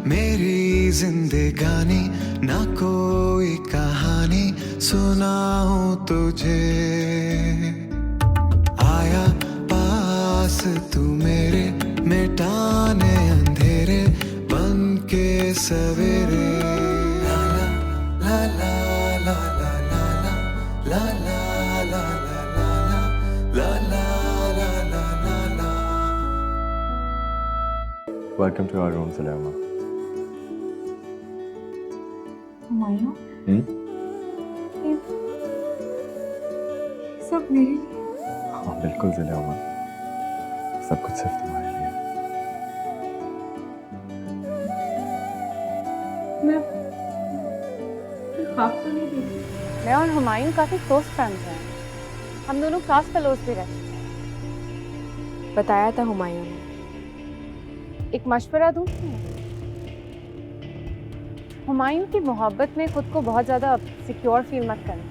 मेरी जिंदगानी ना कोई कहानी सुनाऊं तुझे। आया पास तू मेरे मिटाने अंधेरे बन के सवेरे। ला ला ला ला ला ला ला ला ला ला ला ला ला ला ला। Welcome to our room, Salama. Humayun, ये सब मेरे लिए। हाँ बिल्कुल सलामा, सब कुछ सिर्फ तुम्हारे लिए। मैं ख्वाब तो नहीं देखी। मैं और हुमायूं काफी क्लोज फ्रेंड्स हैं। हम दोनों क्लास फेलोज भी रह चुके हैं। बताया था हुमायूं ने। एक मशवरा दूं तुम्हें? हुमायूं की मोहब्बत में खुद को बहुत ज़्यादा सिक्योर फील मत करना।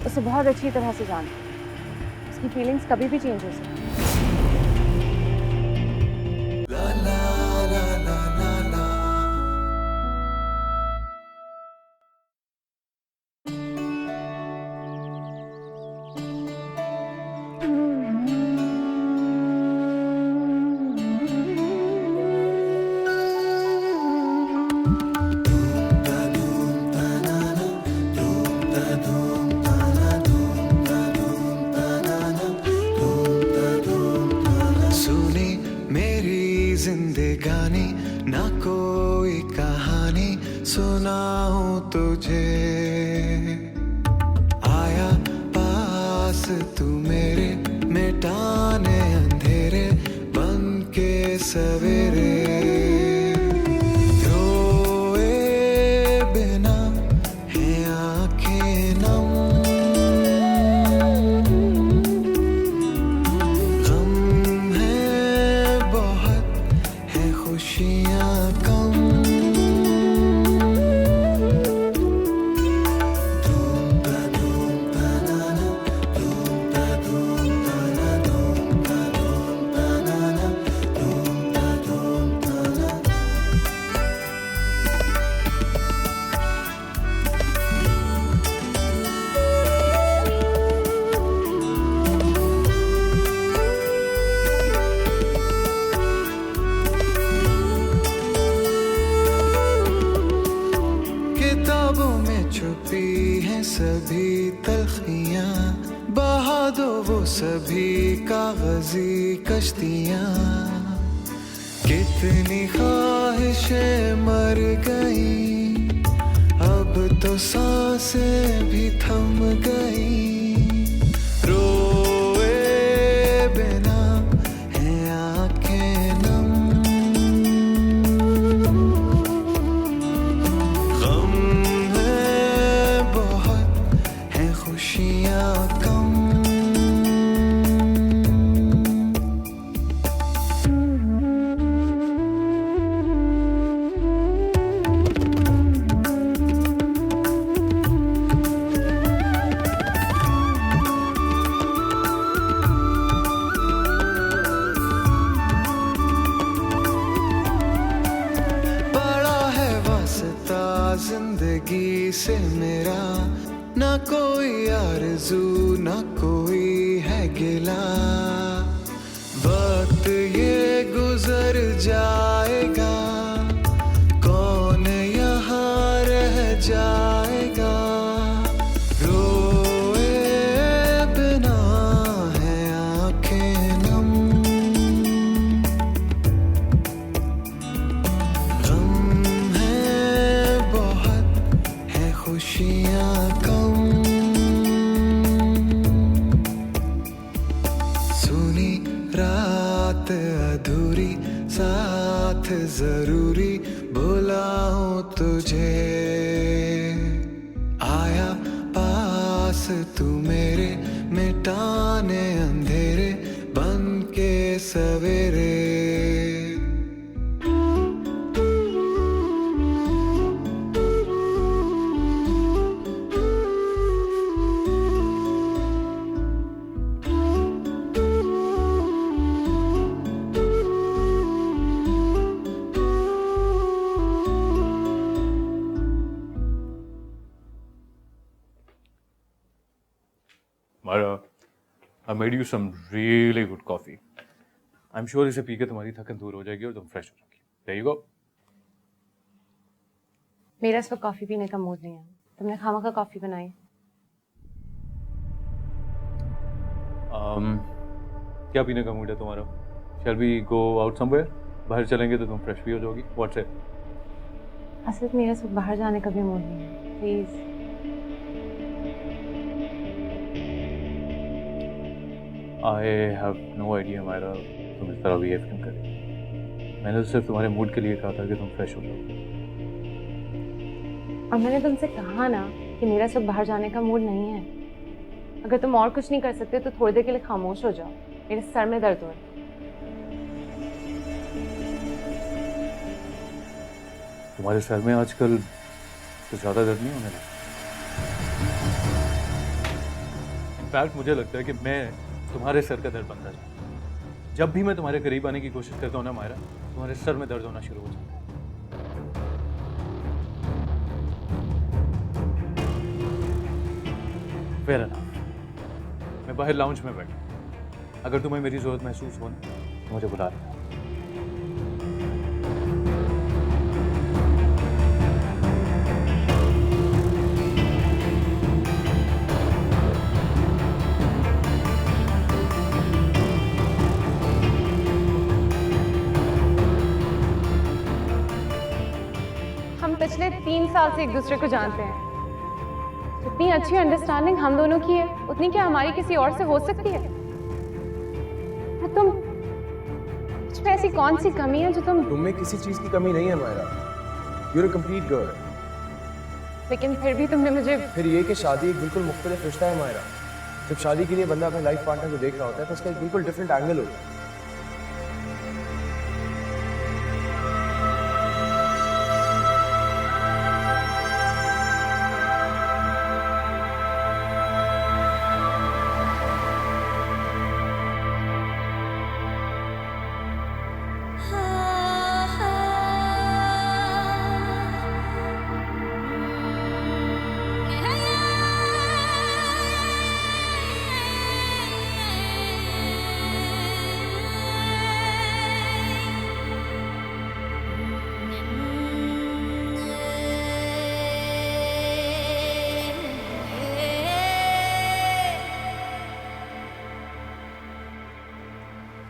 उसे बहुत अच्छी तरह से जानना। उसकी फीलिंग्स कभी भी चेंज हो सकती हैं। सुनी मेरी जिंदगानी ना कोई कहानी सुनाऊं तुझे। आया पास तू मेरे मिटाने अंधेरे बन के सवेरे। रोए बिना है आंखें नम, गम है बहुत है खुशियाँ कम। धूम ता ना ना, धूम ता ना ना, धूम ता ना ना, धूम ता ना। किताबों में छुपी हैं सभी तलखियाँ, बहा दो वो सभी कागजी कश्तियाँ। कितनी ख्वाहिशें मर गई, अब तो सांसें भी थम गई। रोए बिना है आंखें नम, गम है बहुत है खुशियाँ कम। बड़ा है वास्ता जिंदगी से मेरा, ना कोई आरज़ू ना कोई है गिला। वक्त ये गुजर जाएगा, कौन यहाँ रह जाएगा। रोए बिना है आंखें नम, गम है बहुत है खुशियाँ कम। सुनी रात अधूरी साथ जरूरी बुलाऊं तुझे। आया पास तू मेरे मिटाने अंधेरे बन के सवेरे। और I made you some really good coffee. I'm sure इसे पी के तुम्हारी थकन दूर हो जाएगी और तुम फ्रेश हो जाओगी. There you go. मेरा इस वक्त कॉफी पीने का मूड नहीं है. तुमने खामा का कॉफी बनाई. क्या पीने का मूड है तुम्हारा? Shall we go out somewhere? बाहर चलेंगे तो तुम फ्रेश भी हो जाओगी. What's it? असल में मेरा इस वक्त बाहर जाने का भी मूड नहीं है. Please. I have no idea Myra तुम इस तरह बिहेव क्यों करें. मैंने तो सिर्फ तुम्हारे मूड के लिए कहा था कि तुम फ्रेश हो जाओ. और मैंने तुमसे कहा ना कि मेरा इस वक्त बाहर जाने का मूड नहीं है. अगर तुम और कुछ नहीं कर सकते तो थोड़ी देर के लिए खामोश हो जाओ. मेरे सर में दर्द हो रहा है. तुम्हारे सर में आजकल कुछ ज़्यादा दर्द नहीं होने लगा. इनफैक्ट मुझे लगता है कि मैं तुम्हारे सर का दर्द बनता जाता. जब भी मैं तुम्हारे करीब आने की कोशिश करता हूँ ना मायरा, तुम्हारे सर में दर्द होना शुरू हो जाता है. Fair enough. मैं बाहर लाउंज में बैठा. अगर तुम्हें मेरी जरूरत महसूस हो ना तो मुझे बुला लेना. हम पिछले 3 साल से एक दूसरे को जानते हैं. जितनी अच्छी अंडरस्टैंडिंग हम दोनों की है उतनी क्या हमारी किसी और से हो सकती है? तुम मुझ में ऐसी कौन सी कमी है जो तुम में किसी चीज की कमी नहीं है Myra. You're a complete girl. लेकिन फिर भी तुमने मुझे फिर ये कि शादी एक बिल्कुल मुख्तलिफ रिश्ता है मायरा. जब शादी के लिए बंदा अपने लाइफ पार्टनर को देख रहा होता है तो उसका एक बिल्कुल डिफरेंट एंगल होता है.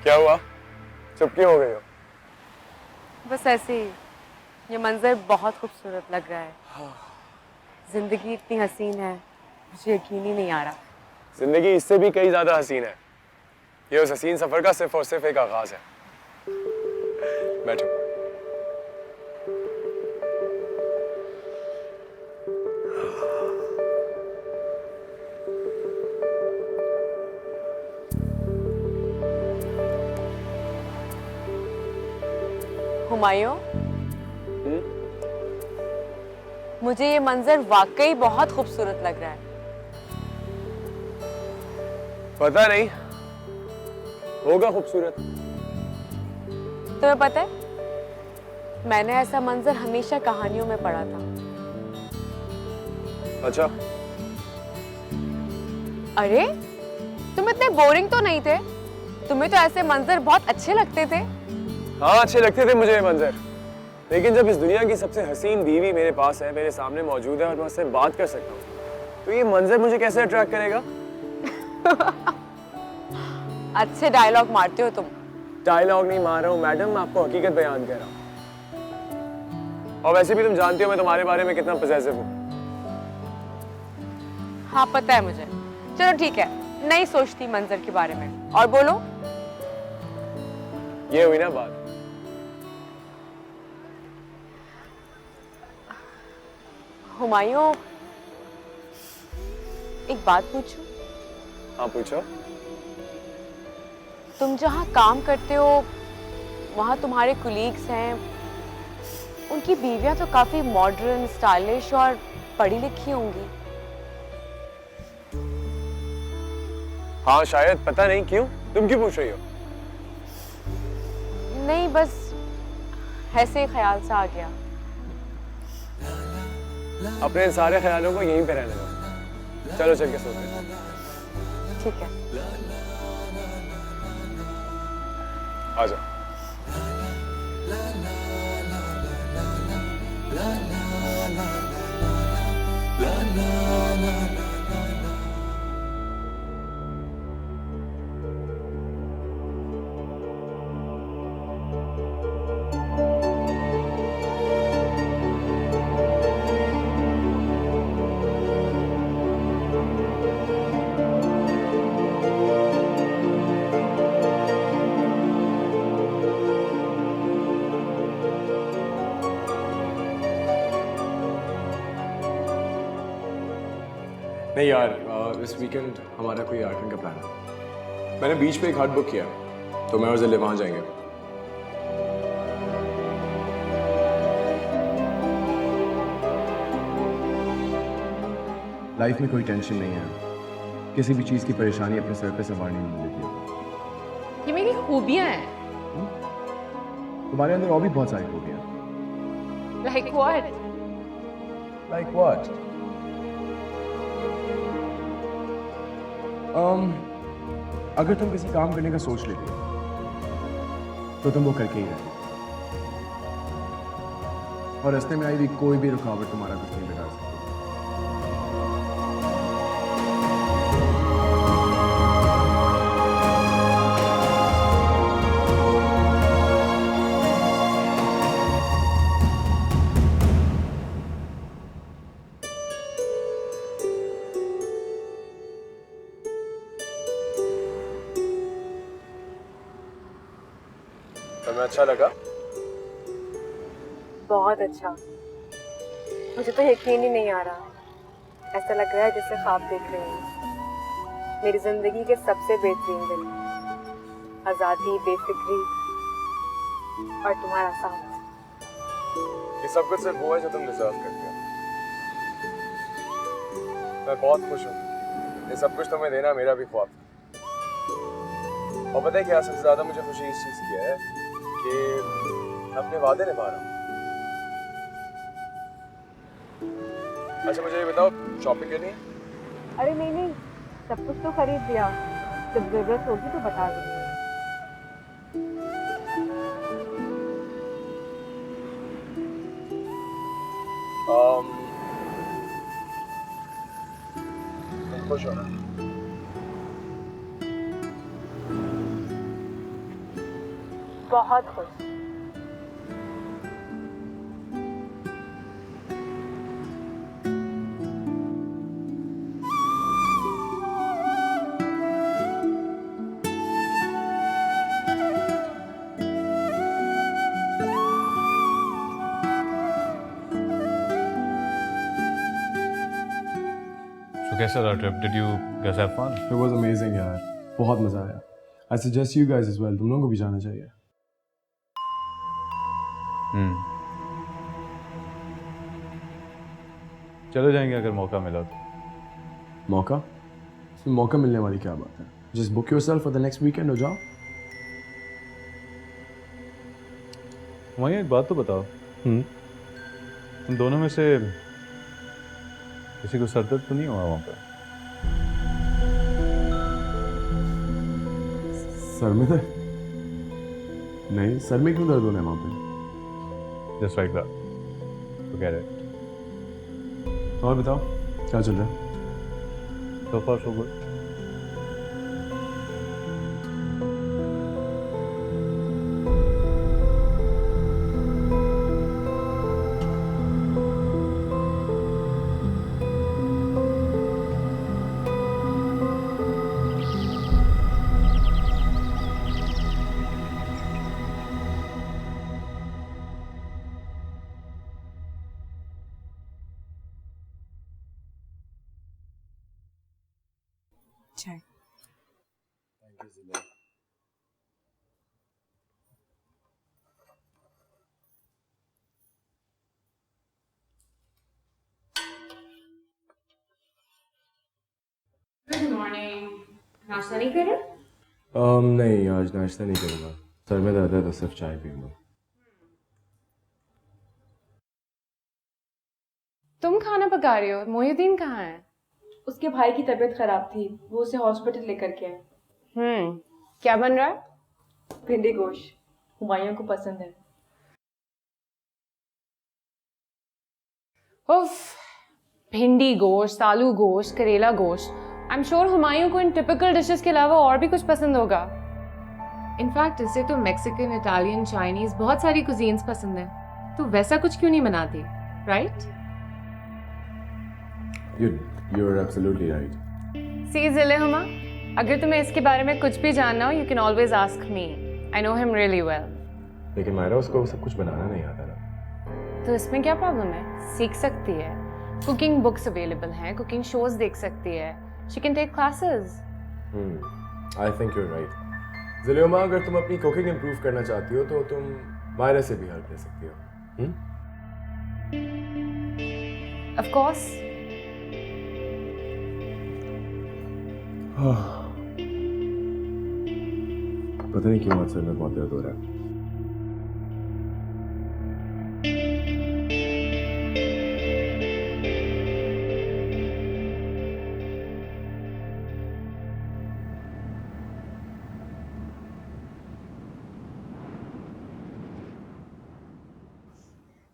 क्या हुआ? चुप क्यों हो गई हो? बस ऐसे ही. ये मंजर बहुत खूबसूरत लग रहा है. जिंदगी इतनी हसीन है, मुझे यकीन ही नहीं आ रहा. जिंदगी इससे भी कई ज्यादा हसीन है. ये उस हसीन सफर का सिर्फ और सिर्फ एक आगाज है. बैठो. हुमायूं, मुझे ये मंजर वाकई बहुत खूबसूरत लग रहा है. पता नहीं, होगा खूबसूरत. तुम्हें पता है, मैंने ऐसा मंजर हमेशा कहानियों में पढ़ा था. अच्छा. अरे, तुम इतने बोरिंग तो नहीं थे. तुम्हें तो ऐसे मंजर बहुत अच्छे लगते थे. हाँ, अच्छे लगते थे मुझे ये मंजर. लेकिन जब इस दुनिया की सबसे हसीन बीवी मेरे पास है, मेरे सामने मौजूद है और मैं उससे बात कर सकता हूँ, तो ये मंजर मुझे कैसे अट्रैक्ट करेगा? अच्छे डायलॉग मारते हो तुम. डायलॉग नहीं मार रहा हूँ मैडम, मैं आपको हकीकत बयान कर रहा हूँ. और वैसे भी तुम जानती हो मैं तुम्हारे बारे में कितना पजेसिव हूँ. हाँ, पता है मुझे. चलो ठीक है, नहीं सोचती मंजर के बारे में. और बोलो. ये हुई ना बात. हुमायूं, एक बात पूछूं? हाँ, पूछो. तुम जहाँ काम करते हो वहाँ तुम्हारे कुलीग्स हैं, उनकी बीवियां तो काफी मॉडर्न, स्टाइलिश और पढ़ी लिखी होंगी. हाँ शायद, पता नहीं क्यों. तुम क्यों पूछ रही हो? नहीं, बस ऐसे ही ख्याल सा आ गया. अपने सारे ख्यालों को यहीं पे रहने दो. चलो चल के सोते हैं. ठीक है। आ जा। नहीं यार, इस वीकेंड हमारा कोई आउटिंग का प्लान है। मैंने बीच पे एक हट बुक किया, तो मैं और जिले वहां जाएंगे। लाइफ में कोई टेंशन नहीं है, किसी भी चीज़ की परेशानी अपने सर पे संभालनी नहीं देती। ये मेरी खूबियां हैं। तुम्हारे अंदर और भी बहुत सारी खूबियां। Like what? Like what? अगर तुम किसी काम करने का सोच लेते तो तुम वो करके ही रहते, और रास्ते में आई भी कोई भी रुकावट तुम्हारा कुछ नहीं बिगाड़ सकती। तुम्हें अच्छा लगा? बहुत अच्छा। मुझे तो यकीन ही नहीं आ रहा, ऐसा लग रहा है जैसे ख्वाब देख रही हूँ। मेरी जिंदगी के सबसे बेहतरीन दिन, आज़ादी, बेफिक्री और तुम्हारा साथ। ये सब कुछ सिर्फ वो है जो तुम डिजर्व करते हो। मैं बहुत खुश हूँ, ये सब कुछ तुम्हें देना मेरा भी ख्वाब था। और पता है क्या, सबसे ज्यादा मुझे खुशी इस चीज की है कि मैं अपने वादे निभा रहा हूँ। अच्छा मुझे ये बताओ, शॉपिंग करनी है? अरे नहीं नहीं, सब कुछ तो खरीद दिया, जब जरूरत होगी तो बता दूंगी। तुम खुश हो ना? बहुत खुश। So कैसा रहा trip? Did you guys have fun? It was amazing यार, बहुत मजा आया। I suggest you guys as well, तुम लोगों को भी जाना चाहिए। चले जाएंगे अगर मौका मिला तो। मौका? इसमें मौका मिलने वाली क्या बात है? Just book yourself for the next weekend और जाओ। वहीं एक बात तो बताओ, तुम दोनों में से किसी को सरदर्द तो नहीं हुआ वहाँ पर? सर में दर्द? नहीं, सर में क्यों दर्द होना है वहाँ पे? Just like that. Forget it. और बताओ, क्या चल रहा है? So far so good. चाय। Good morning. नाश्ता नहीं करे? नहीं, आज नाश्ता नहीं करूँगा। सर में दर्द है तो सिर्फ चाय पीऊँगा। तुम खाना पका रही हो, मोहिउद्दीन कहाँ है? उसके भाई की तबीयत खराब थी, वो उसे हॉस्पिटल लेकर के आए। क्या बन रहा है? भिंडी गोश्त हुमायूं को पसंद है। उफ, भिंडी गोश्त, आलू गोश्त, करेला गोश्त। आई एम श्योर हुमायूं को इन टिपिकल डिशेस के अलावा और भी कुछ पसंद होगा। इनफैक्ट इसे तो मैक्सिकन, इटालियन, चाइनीज बहुत सारी कुजीन्स पसंद है, तो वैसा कुछ क्यों नहीं बनाती, राइट? You're absolutely right. सी जिले हुमा, अगर तुम्हें इसके बारे में कुछ भी जानना हो, you can always ask me. I know him really well. लेकिन मायरा उसको सब कुछ बनाना नहीं आता ना। तो इसमें क्या प्रॉब्लम है? सीख सकती है। कुकिंग बुक्स अवेलेबल हैं, कुकिंग शोज देख सकती है। She can take classes. I think you're right. ज़िलियोमा, अगर तुम अपनी कुकिंग इम्प्रूव करना चाहती हो तो तुम मायरा से भी हेल्प ले सकती हो। Of course. पता नहीं क्यों आज सर में बहुत दर्द हो रहा है।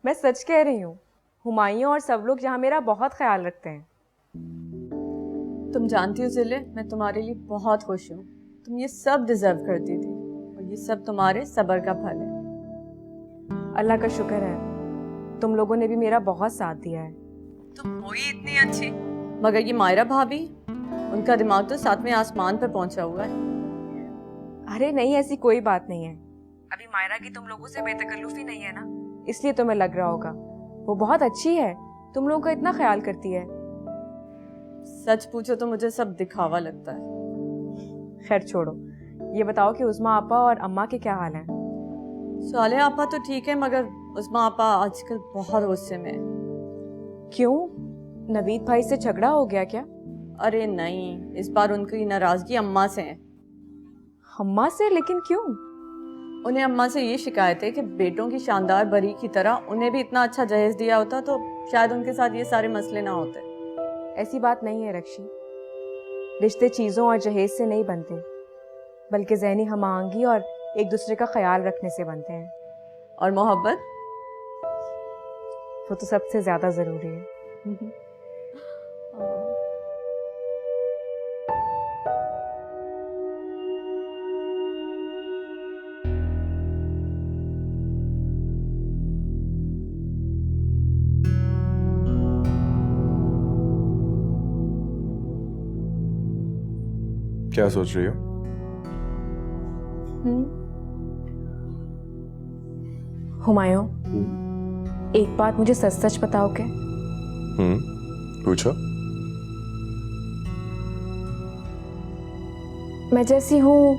मैं सच कह रही हूँ, हुमायूं और सब लोग यहाँ मेरा बहुत ख्याल रखते हैं। तुम जानती हो जिले, मैं तुम्हारे लिए बहुत खुश हूँ। तुम ये सब डिजर्व करती थी और ये सब तुम्हारे सब्र का फल है। अल्लाह का शुक्र है, तुम लोगों ने भी मेरा बहुत साथ दिया है। तुम हो ही इतनी अच्छी, मगर ये मायरा भाभी, उनका दिमाग तो सातवें आसमान पर पहुंचा हुआ है। अरे नहीं, ऐसी कोई बात नहीं है। अभी मायरा की तुम लोगों से बेतकल्लुफी नहीं है ना, इसलिए तुम्हें लग रहा होगा। वो बहुत अच्छी है, तुम लोगों का इतना ख्याल करती है। सच पूछो तो मुझे सब दिखावा लगता है। खैर छोड़ो, ये बताओ कि उस्मा आपा और अम्मा के क्या हाल हैं? साले आपा तो ठीक है, मगर उस्मा आपा आजकल बहुत गुस्से में है। क्यों? नवीद भाई से झगड़ा हो गया क्या? अरे नहीं, इस बार उनकी नाराजगी अम्मा से है। अम्मा से? लेकिन क्यों? उन्हें अम्मा से ये शिकायत है कि बेटों की शानदार बरी की तरह उन्हें भी इतना अच्छा जहेज दिया होता तो शायद उनके साथ ये सारे मसले ना होते। ऐसी बात नहीं है रक्षी, रिश्ते चीज़ों और जहेज से नहीं बनते, बल्कि ज़हनी हम-आहंगी और एक दूसरे का ख्याल रखने से बनते हैं। और मोहब्बत, वो तो सबसे ज़्यादा ज़रूरी है। क्या सोच रही हो? हुमायूं, एक बात मुझे सच सच बताओ के? पूछो। मैं जैसी हूँ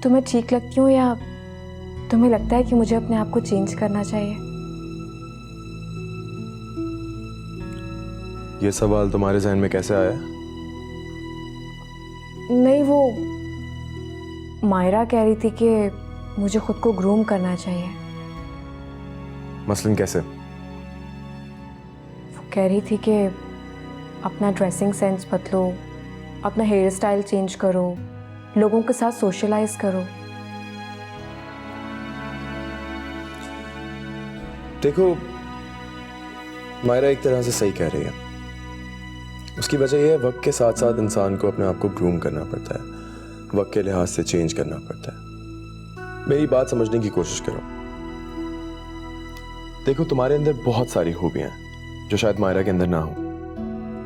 तुम्हें ठीक लगती हूँ, या तुम्हें लगता है कि मुझे अपने आप को चेंज करना चाहिए? ये सवाल तुम्हारे जहन में कैसे आया? नहीं, वो मायरा कह रही थी कि मुझे खुद को ग्रूम करना चाहिए। मसलन कैसे? वो कह रही थी कि अपना ड्रेसिंग सेंस बदलो, अपना हेयर स्टाइल चेंज करो, लोगों के साथ सोशलाइज करो। देखो, मायरा एक तरह से सही कह रही है। उसकी वजह यह है, वक्त के साथ साथ इंसान को अपने आप को ग्रूम करना पड़ता है, वक्त के लिहाज से चेंज करना पड़ता है। मेरी बात समझने की कोशिश करो। देखो, तुम्हारे अंदर बहुत सारी खूबियां हैं जो शायद मायरा के अंदर ना हो,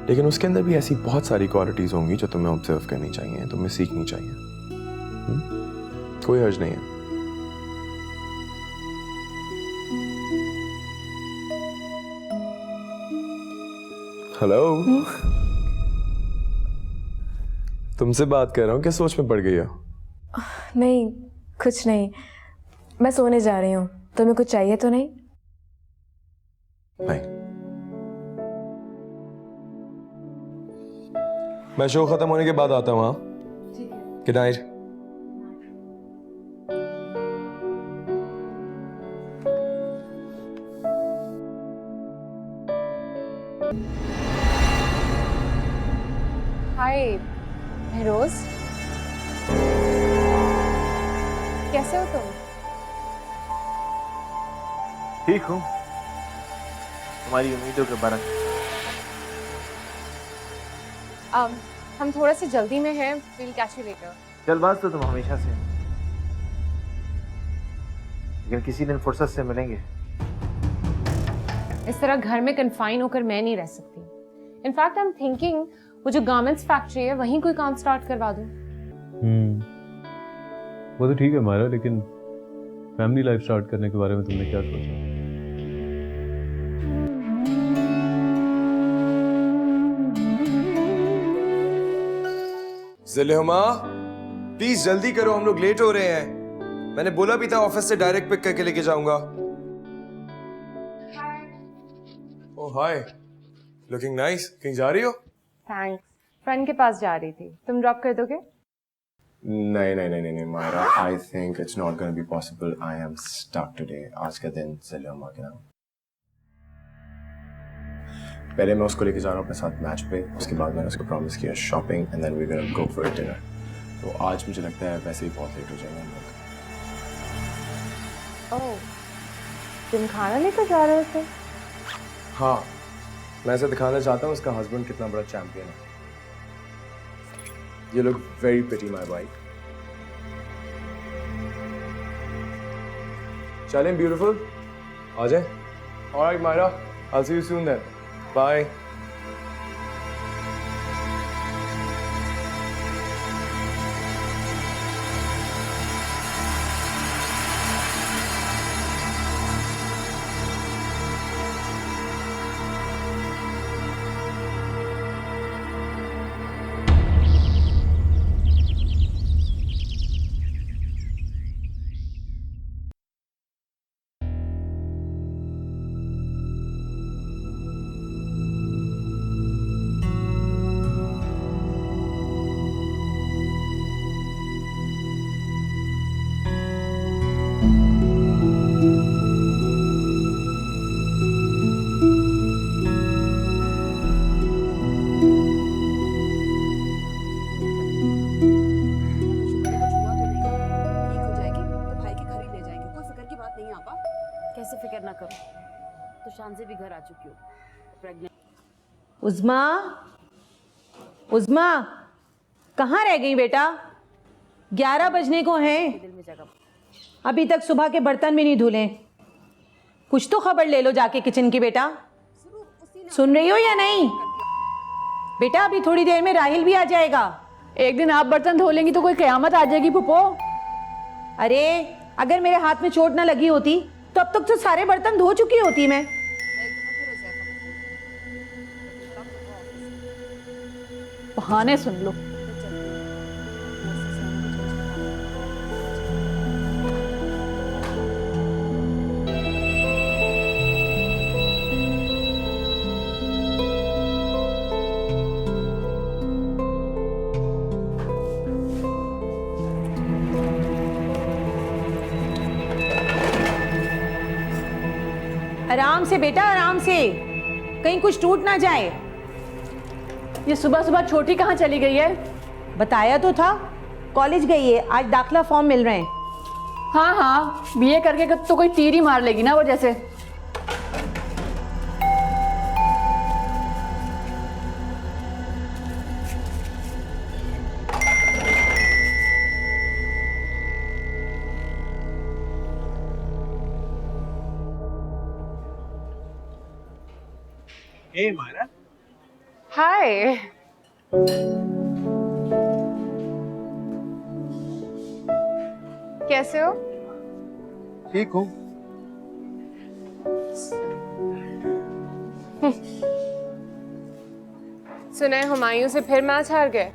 लेकिन उसके अंदर भी ऐसी बहुत सारी क्वालिटीज होंगी जो तुम्हें ऑब्जर्व करनी चाहिए, तुम्हें सीखनी चाहिए। कोई हर्ज नहीं है। हेलो, तुमसे बात कर रहा हूँ, क्या सोच में पड़ गई हो? नहीं, कुछ नहीं, मैं सोने जा रही हूँ। तुम्हें कुछ चाहिए तो नहीं? नहीं। मैं शो खत्म होने के बाद आता हूँ। हाँ, गुड नाइट। हाय महरोज, कैसे हो तुम? ठीक हूँ, तुम्हारी उम्मीदों के बरक्स। हम थोड़ा सा जल्दी में हैं, we'll catch you later. जल्दबाज तो तुम हमेशा से हो, लेकिन किसी दिन फुर्सत से मिलेंगे। इस तरह घर में कन्फाइन होकर मैं नहीं रह सकती। इनफैक्ट आई एम थिंकिंग वो जो गारमेंट्स फैक्ट्री है वहीं कोई काम स्टार्ट करवा दूं। वो तो ठीक है मायरा, लेकिन फैमिली लाइफ स्टार्ट करने के बारे में तुमने क्या सोचा? ज़िलेहुमा, प्लीज जल्दी करो, हम लोग लेट हो रहे हैं। मैंने बोला भी था ऑफिस से डायरेक्ट पिक करके लेके जाऊंगा। ओह हाय, लुकिंग नाइस। कहीं जा रही हो? थैंक्स, फ्रेंड के पास जा रही थी। तुम ड्रॉप कर दोगे? नहीं Myra, I think it's not gonna be possible. I am stuck today. आज का दिन ज़िलेहुमा के नाम। पहले मैं उसको लेके जा रहा हूँ अपने साथ मैच पे, उसके बाद मैंने उसको प्रॉमिस किया shopping and then we gonna go for dinner. तो आज मुझे लगता है वैसे ही बहुत लेट हो जाएगा हम लोग। ओह, तुम खाना लेकर जा रहे थे? हाँ, मैं ऐसे दिखाना चाहता हूँ उसका हस्बैंड कितना बड़ा चैंपियन है। You look very pretty, my wife. चलें beautiful, आ जाए। All right, Myra, I'll see you soon then. Bye. कैसे फिक्र ना करो, तो शान से भी घर आ चुकी हो प्रेग्नेंट। उज़्मा, उज़्मा कहाँ रह गई बेटा? 11 बजने को हैं, दिल में जगह। अभी तक सुबह के बर्तन भी नहीं धुले। कुछ तो खबर ले लो जाके किचन की बेटा। सुन रही हो या नहीं बेटा? अभी थोड़ी देर में राहिल भी आ जाएगा। एक दिन आप बर्तन धो लेंगी तो कोई कयामत आ जाएगी पुप्पो। अरे अगर मेरे हाथ में चोट ना लगी होती तो अब तक तो सारे बर्तन धो चुकी होती मैं। बहाने सुन लो। आराम से बेटा, आराम से, कहीं कुछ टूट ना जाए। ये सुबह सुबह छोटी कहाँ चली गई है? बताया तो था, कॉलेज गई है, आज दाखला फॉर्म मिल रहे हैं। हाँ हाँ, बीए करके तो कोई तीर ही मार लेगी ना वो जैसे। Hey, Myra. हाय। कैसे हो? ठीक हूँ। सुना है हुमायूं से फिर मैच हार गए।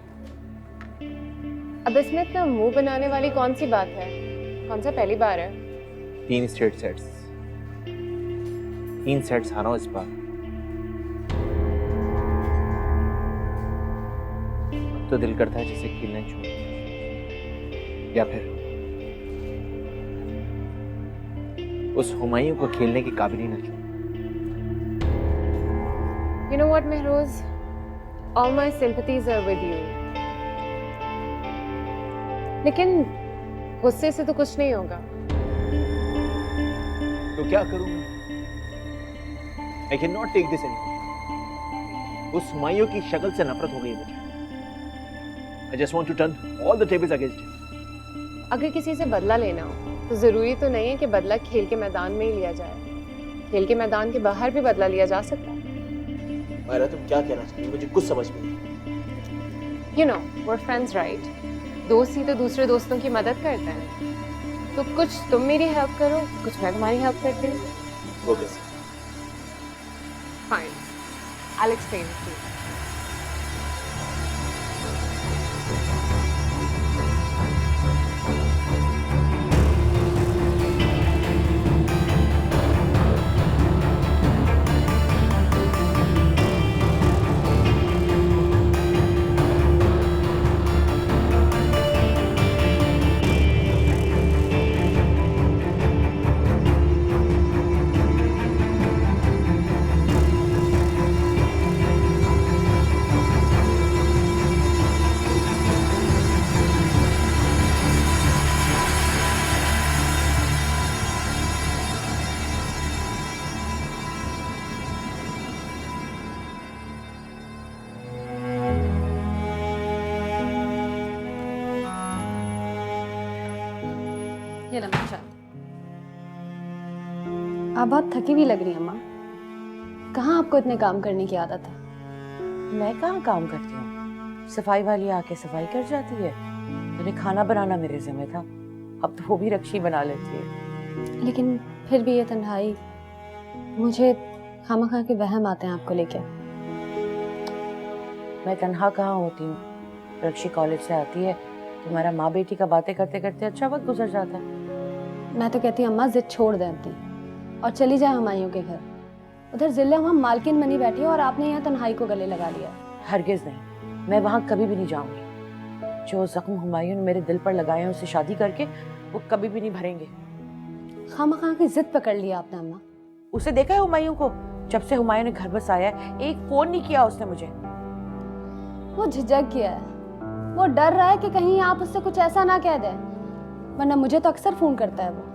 अब इसमें इतना मुंह बनाने वाली कौन सी बात है? कौन सा पहली बार है? 3 स्ट्रेट सेट्स, 3 सेट्स हारा हूं इस बार। अब तो दिल करता है जैसे खेलना ही छोड़, या फिर उस हुमायूं को खेलने की काबिल ही ना छोड़। You know what, Mehroz? All my sympathies are with you. लेकिन गुस्से से तो कुछ नहीं होगा। तो क्या करूं मैं? I cannot take this anymore. उस हुमायूं की शक्ल से नफरत हो गई मुझे। I just want to turn all the tables against him. अगर किसी से बदला लेना हो तो जरूरी तो नहीं है कि बदला खेल के मैदान में ही लिया जाए। खेल के मैदान के बाहर भी बदला लिया जा सकता है। मायरा, तुम क्या कहना चाहती हो? मुझे कुछ समझ में नहीं। You know, we're friends, right? दोस्त ही तो दूसरे दोस्तों की मदद करते हैं। तो कुछ तुम मेरी हेल्प करो, कुछ मैं तुम्हारी हेल्प करती हूँ। वो कैसे? Fine. I'll explain it to you. ये लो चाय। आप बहुत थकी भी लग रही हैं अम्मा। कहाँ आपको इतने काम करने की आदत है? मैं कहाँ काम करती हूँ? सफाई वाली आके सफाई कर जाती है। उन्हें खाना बनाना मेरे ज़िम्मे था, अब तो वो भी रक्षी बना लेती है। लेकिन फिर भी ये तन्हाई, मुझे खामखा के वहम आते हैं आपको लेके। मैं तन्हा कहाँ होती हूँ? रक्षी कॉलेज से आती है, तुम्हारा माँ बेटी का बातें करते करते अच्छा वक्त गुजर जाता है। मैं तो कहती हूँ अम्मा जिद छोड़ दें अपनी और चली जाए हुमायूं के घर। उधर जिले में मालकिन बनी बैठी है और आपने यहाँ तन्हाई को गले लगा लिया। हरगिज नहीं, मैं वहाँ कभी भी नहीं जाऊंगी। जो जख्म हुमायूं ने मेरे दिल पर लगाए हैं उससे शादी करके वो कभी भी नहीं भरेंगे। खामखा की जिद पकड़ लिया आपने अम्मा। उसे देखा है हुमायूं को? जब से हुमायूं ने घर बस आया है एक फोन नहीं किया उसने मुझे। वो झिझक गया है, वो डर रहा है कि कहीं आप उससे कुछ ऐसा ना कह दें, वरना मुझे तो अक्सर फोन करता है वो।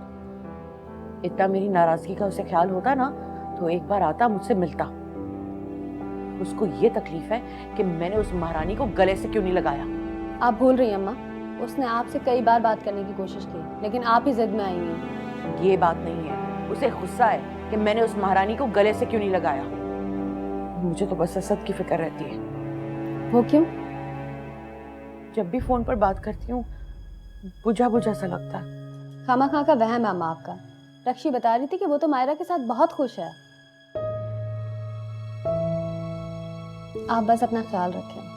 इतना मेरी नाराजगी का उसे ख्याल होता ना तो एक बार आता मुझसे मिलता। उसको ये तकलीफ है कि मैंने उस महारानी को गले से क्यों नहीं लगाया। आप भूल रही हैं अम्मा, उसने आपसे कई बार बात करने की कोशिश की लेकिन आप ही जिद में आई हैं। ये बात नहीं है, उसे गुस्सा है कि मैंने उस महारानी को गले से क्यों नहीं लगाया। मुझे तो बस असद की फिक्र रहती है। वो क्यों? जब भी फोन पर बात करती हूँ बुझा बुझा सा लगता है। खामखा का वहम है अम्मा आपका। रक्षी बता रही थी कि वो तो मायरा के साथ बहुत खुश है। आप बस अपना ख्याल रखें।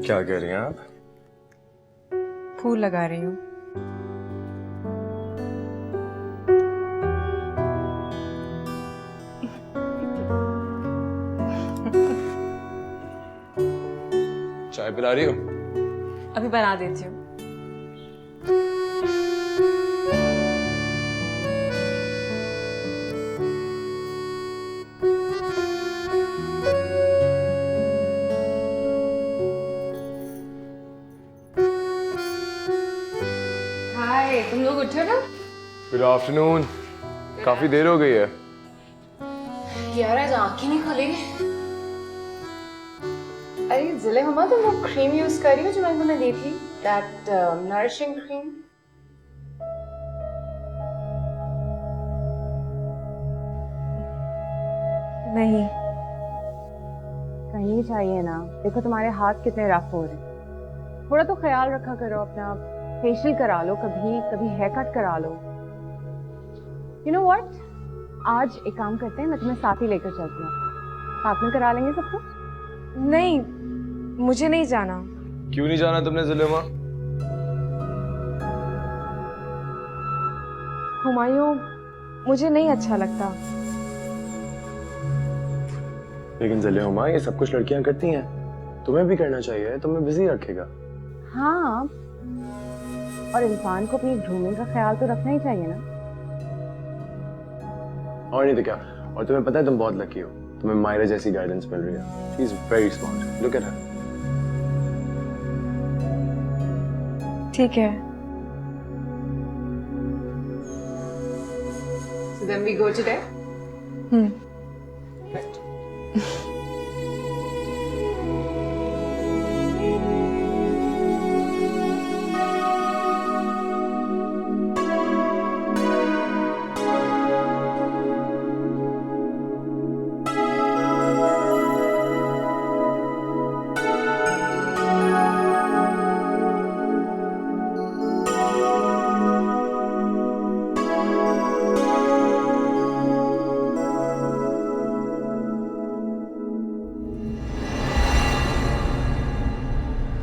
क्या कह रही हैं आप? फूल लगा रही हूँ। चाय पिला रही हो? अभी बना देती हूँ। हाय, तुम लोग उठे ना? Good afternoon. काफी देर हो गई है। यार आज आँखें नहीं खुली। अरे जिले मम्मा, तुम वो क्रीम यूज कर रही हो जो मैंने तुम्हें दी थी, दैट नरिशिंग क्रीम? नहीं। कहीं चाहिए ना, देखो तुम्हारे हाथ कितने रफ हो रहे हैं। थोड़ा तो ख्याल रखा करो अपना। फेशियल करा लो, कभी कभी हेयर कट करा लो। यू नो व्हाट, आज एक काम करते हैं, मैं तुम्हें साथ ही लेकर चलती हूँ, साथ में करा लेंगे सब कुछ। नहीं, मुझे नहीं जाना। क्यों नहीं जाना तुमने जुलेमा? हुमायूं मुझे नहीं अच्छा लगता। लेकिन ज़िले हुमा, ये सब कुछ लड़कियां करती हैं, तुम्हें भी करना चाहिए, तुम्हें बिजी रखेगा। हाँ, और इंसान को अपनी ग्रूमिंग का ख्याल तो रखना ही चाहिए ना। और नहीं तो क्या। और तुम्हें पता है तुम बहुत लकी हो, तुम्हें मायरा जैसी गाइडेंस मिल रही है। She is very smart, look at her. ठीक है। So then we go today?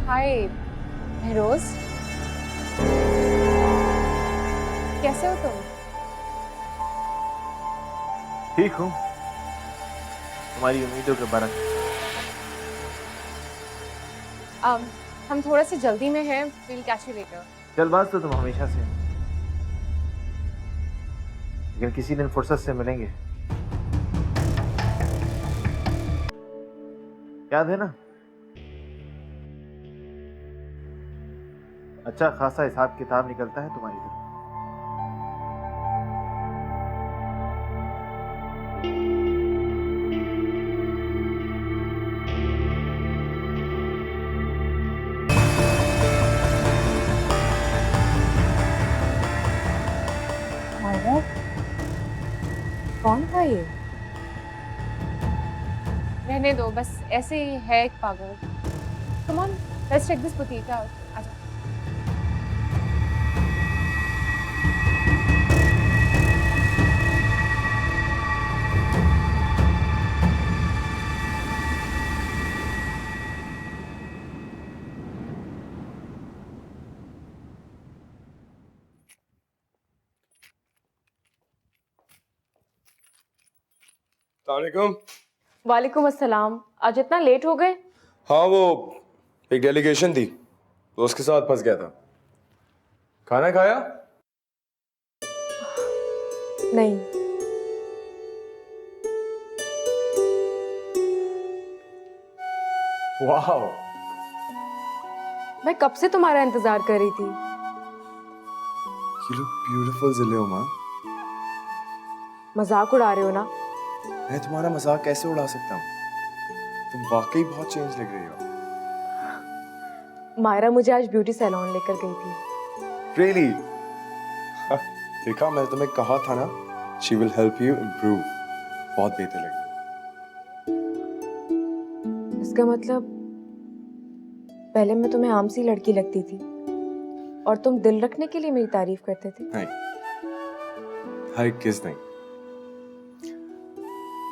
हाय महरोज, कैसे हो तुम? ठीक हूँ, तुम्हारी उम्मीदों के बरक्स। हम थोड़ा सा जल्दी में हैं, we'll catch you later. जल्दबाज तो तुम हमेशा से हो, लेकिन किसी दिन फुर्सत से मिलेंगे, याद है ना? अच्छा खासा हिसाब किताब निकलता है तुम्हारी तरफ। कौन था ये? रहने दो, बस ऐसे ही है एक पागल। Come on, let's check this boutique out. आजा। अस्सलाम। वालेकुम अस्सलाम। आज इतना लेट हो गए? हाँ, वो एक डेलीगेशन थी तो उसके साथ फंस गया था। खाना खाया? नहीं। वाह, मैं कब से तुम्हारा इंतजार कर रही थी। यू लुक ब्यूटीफुल ज़िले हुमा। मजाक उड़ा रहे हो ना? मैं तुम्हारा मजाक कैसे उड़ा सकता हूँ? तुम वाकई बहुत चेंज लग रही हो। मायरा मुझे आज ब्यूटी सैलून लेकर गई थी। Really? देखा, मैंने तुम्हें कहा था ना, she will help you improve। बहुत बेहतर लग रही है। इसका मतलब पहले मैं तुम्हें आम सी लड़की लगती थी और तुम दिल रखने के लिए मेरी तारीफ करते थे। नहीं, हर किस नहीं,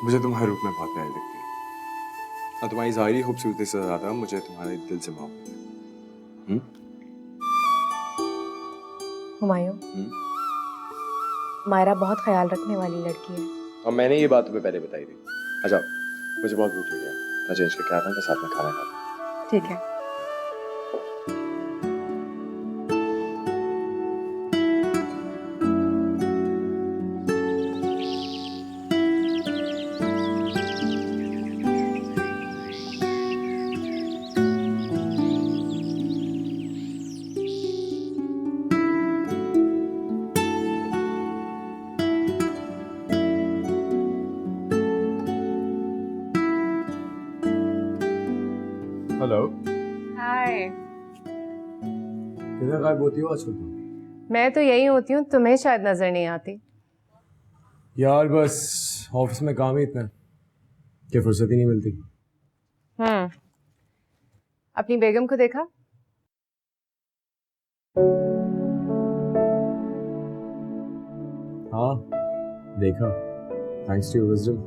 मुझे तुम हर रूप में बहुत प्यारी लगती हो और तुम्हारी ज़ाहिरी खूबसूरती से ज़्यादा मुझे तुम्हारे दिल से मोहब्बत है। हुमायूं, मायरा बहुत ख्याल रखने वाली लड़की है। और मैंने ये बात तुम्हें पहले बताई थी। अच्छा, मुझे बहुत भूख लगी है, मैं चेंज करके आता हूँ तो साथ में खाना खाते हैं। ठीक है। हेलो। हाय। किधर गायब होती हो आजकल तुम? मैं तो यही होती हूँ, तुम्हें शायद नजर नहीं आती। यार बस ऑफिस में काम ही इतना है कि फुर्सत ही नहीं मिलती। अपनी बेगम को देखा? हाँ, देखा। Thanks to your wisdom.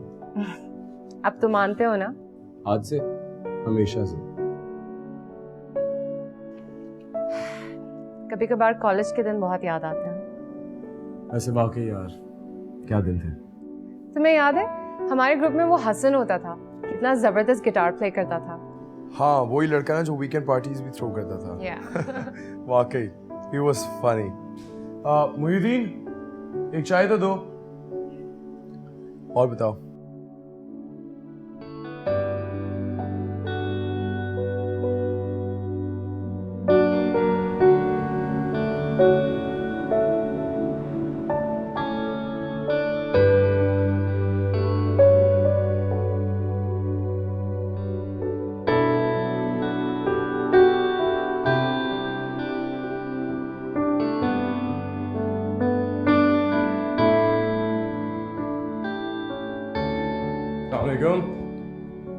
अब तो मानते हो ना? आज से, हमेशा से। कभी कभार कॉलेज के दिन बहुत याद आते हैं। ऐसे वाकई यार, क्या दिन थे? तुम्हें याद है हमारे ग्रुप में वो हसन होता था, कितना जबरदस्त गिटार प्ले करता था। हाँ, वही लड़का ना जो वीकेंड पार्टीज भी थ्रो करता था। वाकई, he was funny. मुहिद्दीन, एक चाय तो दो। और बताओ।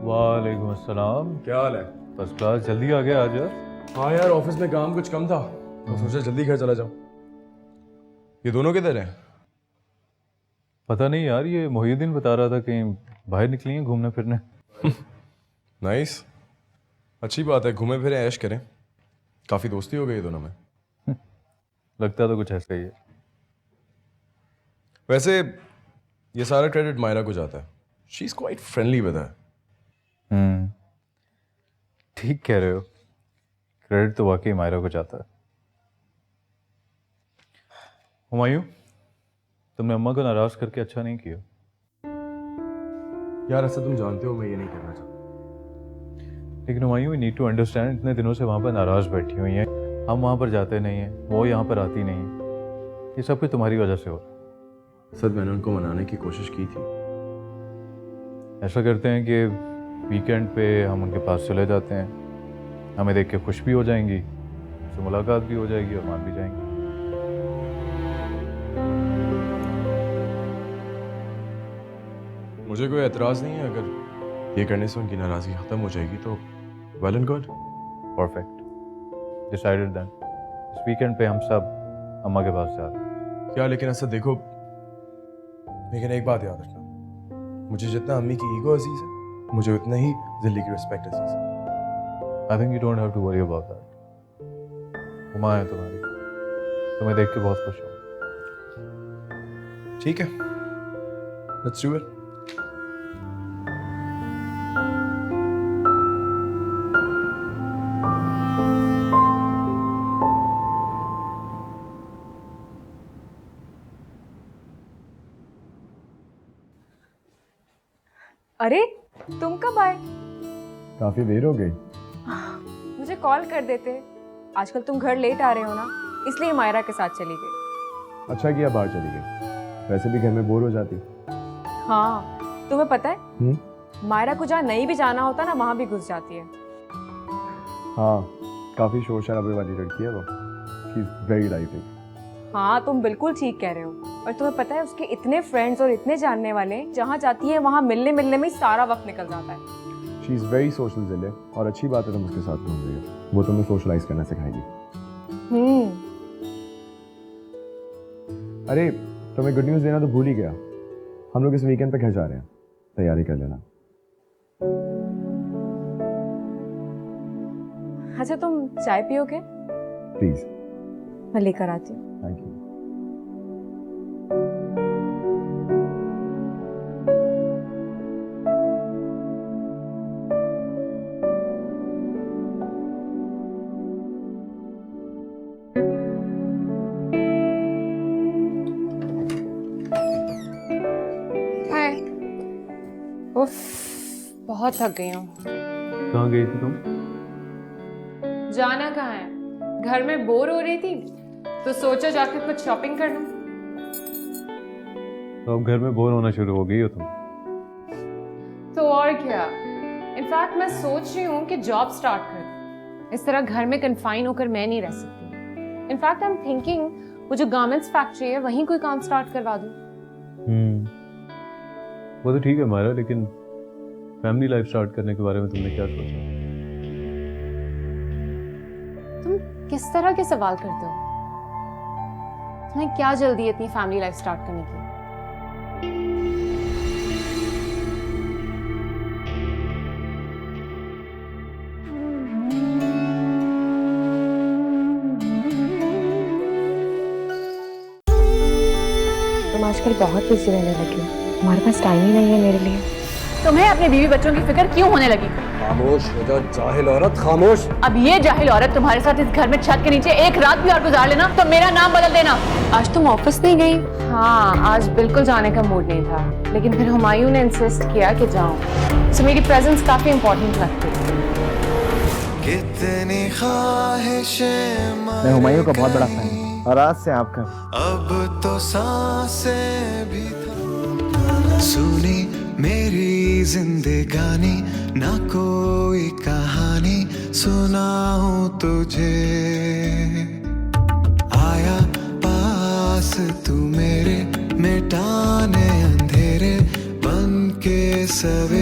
वालेकुम अस्सलाम। क्या हाल है? फर्स्ट क्लास, जल्दी आ गया आज यार। हाँ यार, ऑफिस में काम कुछ कम था तो सोचा जल्दी घर चला जाऊं। ये दोनों किधर हैं? पता नहीं यार, ये मोहिउद्दीन बता रहा था कहीं बाहर निकली हैं घूमने फिरने। नाइस, अच्छी बात है, घूमे फिरे ऐश करें। काफी दोस्ती हो गई दोनों में। लगता तो कुछ ऐसा ही है। वैसे ये सारा क्रेडिट मायरा को जाता है। She is quite friendly with her. ठीक कह रहे हो, क्रेडिट तो वाकई मायरा को जाता है। हुमायूं, तुमने अम्मा को नाराज करके अच्छा नहीं किया। यार ऐसा तुम जानते हो मैं ये नहीं करना चाहता। लेकिन हुमायूं, नीड टू अंडरस्टैंड, इतने दिनों से वहाँ पर नाराज बैठी हुई हैं, हम वहाँ पर जाते नहीं हैं, वो यहाँ पर आती नहीं है, ये सब कुछ तुम्हारी वजह से हो रहा है। सर, मैंने उनको मनाने की कोशिश की थी। ऐसा करते हैं कि वीकेंड पे हम उनके पास चले जाते हैं, हमें देख के खुश भी हो जाएंगी, उससे मुलाकात भी हो जाएगी और मान भी जाएंगी। मुझे कोई एतराज़ नहीं है, अगर ये करने से उनकी नाराज़गी ख़त्म हो जाएगी तो well and good. Perfect, decided then. इस वीकेंड पे हम सब अम्मा के पास जा रहे हैं। क्या? लेकिन ऐसा देखो, लेकिन एक बात याद रखना, मुझे जितना अम्मी की ईगो अजीज़ है, मुझे उतना ही जिल्ली की रिस्पेक्ट अजीज़ है। I think you don't have to worry about that. उम्मा है तुम्हारी, तुम्हें देख के बहुत खुश हूँ। ठीक है, लेट्स डू इट। अरे तुम कब आए? काफी देर हो गई। मुझे कॉल कर देते। आजकल तुम घर लेट आ रहे हो ना, इसलिए मायरा के साथ चली गई। अच्छा किया बाहर चली गई, वैसे भी घर में बोर हो जाती। हाँ, तुम्हें पता है मायरा को जहाँ नहीं भी जाना होता ना, वहाँ भी घुस जाती है। हाँ, काफी शोर शराबे वाली लड़की है वो। She is very lively. हाँ, तुम बिल्कुल ठीक कह रहे हो। और तुम्हें पता है उसके इतने फ्रेंड्स और इतने जानने वाले, जहाँ जाती है वहाँ मिलने में ही सारा वक्त निकल जाता है। शी इज वेरी सोशल जिले, और अच्छी बात है तुम उसके साथ घूम रही हो, वो तुम्हें सोशलाइज करना सिखाएगी। अरे तुम्हें गुड न्यूज़ देना तो भूल ही गया, हम लोग इस वीकेंड पे घर जा रहे हैं, तैयारी कर लेना। अच्छा, तुम चाय पियोगे? प्लीज। मैं लेकर आती हूँ। Thank you. हाय। उफ, बहुत थक गई हूँ। कहाँ गई थी तुम? जाना कहाँ है, घर में बोर हो रही थी तो सोचा जाकर कुछ शॉपिंग कर लूं। तो अब घर में बोर होना शुरू हो गई हो तुम? तो और क्या, इनफैक्ट मैं सोच रही हूँ कि जॉब स्टार्ट कर। इस तरह घर में कन्फाइन होकर मैं नहीं रह सकती। इनफैक्ट आई एम थिंकिंग वो जो गारमेंट्स फैक्ट्री है वहीं कोई काम स्टार्ट करवा दूँ। वो तो ठीक है मायरा, लेकिन फैमिली लाइफ स्टार्ट करने के बारे में तुमने क्या सोचा? तुम किस तरह के सवाल करते हो? तुम्हें क्या जल्दी है इतनी फैमिली लाइफ स्टार्ट करने की? तुम तुम आजकल बहुत बिजी रहने लगी हो, तुम्हारे पास टाइम ही नहीं है मेरे लिए। तुम्हें अपने बीवी बच्चों की फिक्र क्यों होने लगी? खामोश हो जा जाहिल औरत, खामोश। अब ये जाहिल औरत तुम्हारे साथ इस घर में छत के नीचे एक रात भी और गुजार लेना तो मेरा नाम बदल देना। आज तुम ऑफिस नहीं गई? हाँ, आज बिल्कुल जाने का मूड नहीं था, लेकिन फिर हुमायूं ने इंसिस्ट किया कि जाऊं। सो मेरी प्रेजेंस काफी इंपॉर्टेंट लगती है। कितनी ख्वाहिशें मैं हुमायूं का बहुत बड़ा फैन हूँ और आज से आपका। अब तो सांसें भी थम, सुनी मेरी जिंदगानी, ना कोई कहानी सुनाऊं तुझे। आया पास तू मेरे, मिटाने अंधेरे बन के सवे